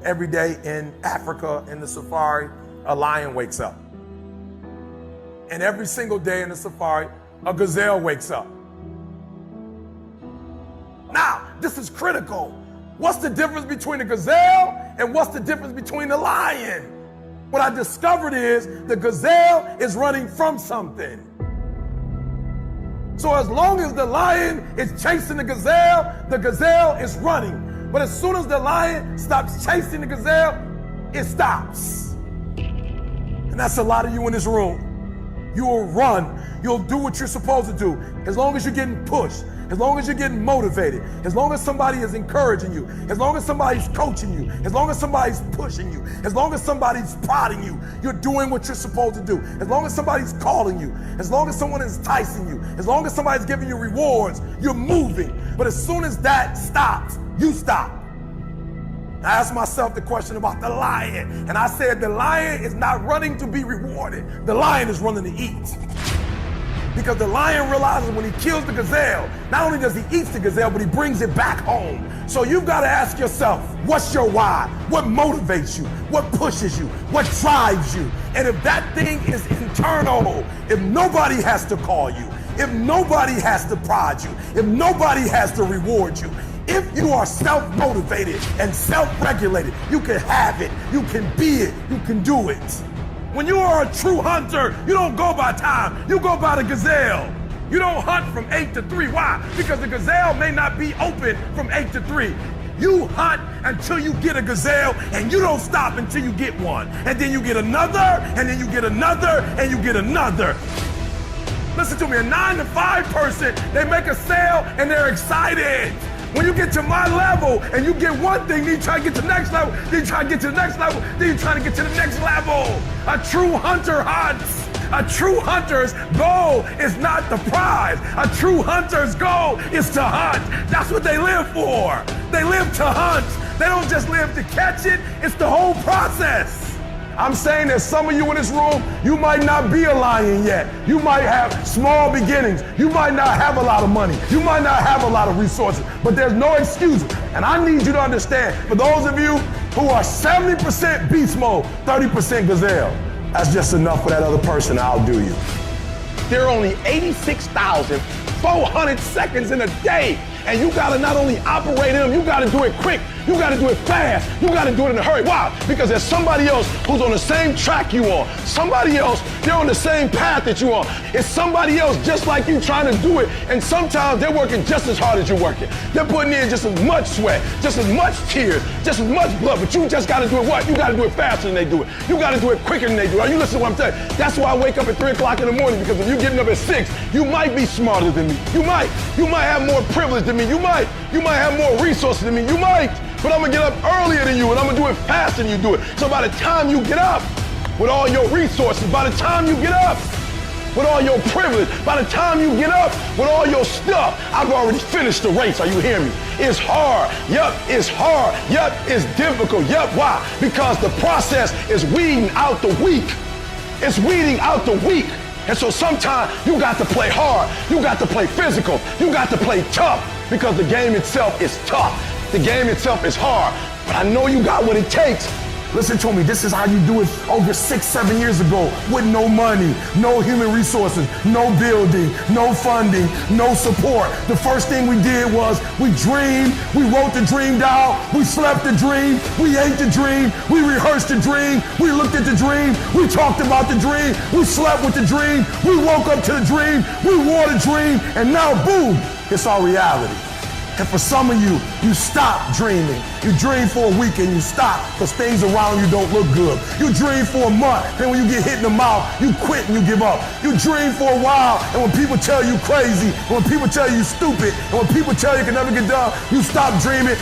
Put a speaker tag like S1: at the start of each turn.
S1: every day in Africa in the safari, a lion wakes up. And every single day in the safari, a gazelle wakes up. Now, this is critical. What's the difference between a gazelle and what's the difference between the lion? What I discovered is the gazelle is running from something. So as long as the lion is chasing the gazelle is running. But as soon as the lion stops chasing the gazelle, it stops. And that's a lot of you in this room. You will run. You'll do what you're supposed to do. As long as you're getting pushed, as long as you're getting motivated, as long as somebody is encouraging you, as long as somebody's coaching you, as long as somebody's pushing you, as long as somebody's prodding you, you're doing what you're supposed to do. As long as somebody's calling you, as long as someone is enticing you, as long as somebody's giving you rewards, you're moving. But as soon as that stops, you stop. I asked myself the question about the lion, and I said the lion is not running to be rewarded. The lion is running to eat. Because the lion realizes when he kills the gazelle, not only does he eat the gazelle, but he brings it back home. So you've got to ask yourself, what's your why? What motivates you? What pushes you? What drives you? And if that thing is internal, if nobody has to call you, if nobody has to prod you, if nobody has to reward you, if you are self-motivated and self-regulated, you can have it, you can be it, you can do it. When you are a true hunter, you don't go by time, you go by the gazelle. You don't hunt from 8 to 3. Why? Because the gazelle may not be open from 8 to 3. You hunt until you get a gazelle, and you don't stop until you get one. And then you get another, and then you get another, and you get another. Listen to me, a 9 to 5 person, they make a sale and they're excited. When you get to my level and you get one thing, then you try to get to the next level, then you try to get to the next level, then you try to get to the next level. A true hunter hunts. A true hunter's goal is not the prize. A true hunter's goal is to hunt. That's what they live for. They live to hunt. They don't just live to catch it. It's the whole process. I'm saying that some of you in this room, you might not be a lion yet. You might have small beginnings. You might not have a lot of money. You might not have a lot of resources, but there's no excuse. And I need you to understand, for those of you who are 70% beast mode, 30% gazelle, that's just enough for that other person. I'll do you. There are only 86,400 seconds in a day. And you gotta not only operate in them, you gotta do it quick, you gotta do it fast, you gotta do it in a hurry. Why? Because there's somebody else who's on the same track you on. Somebody else, they're on the same path that you on. It's somebody else just like you trying to do it, and sometimes they're working just as hard as you're working. They're putting in just as much sweat, just as much tears, just as much blood, but you just gotta do it what? You gotta do it faster than they do it. You gotta do it quicker than they do it. Are you listening to what I'm telling you? That's why I wake up at 3 o'clock in the morning, because if you're getting up at 6, you might be smarter than me. You might have more privilege than me. You might have more resources than me. You might, but I'm gonna get up earlier than you, and I'm gonna do it faster than you do it. So by the time you get up with all your resources, by the time you get up with all your privilege, by the time you get up with all your stuff, I've already finished the race. Are you hearing me? It's hard. Yup, it's hard. Yup, it's difficult. Yup, why? Because the process is weeding out the weak. It's weeding out the weak. And so sometimes you got to play hard. You got to play physical. You got to play tough, because the game itself is tough. The game itself is hard. But I know you got what it takes. Listen to me, this is how you do it over 6-7 years ago with no money, no human resources, no building, no funding, no support. The first thing we did was we dreamed, we wrote the dream down, we slept the dream, we ate the dream, we rehearsed the dream, we looked at the dream, we talked about the dream, we slept with the dream, we woke up to the dream, we wore the dream, and now boom, it's our reality. And for some of you, you stop dreaming. You dream for a week and you stop because things around you don't look good. You dream for a month, and when you get hit in the mouth, you quit and you give up. You dream for a while, and when people tell you crazy, and when people tell you stupid, and when people tell you can never get done, you stop dreaming.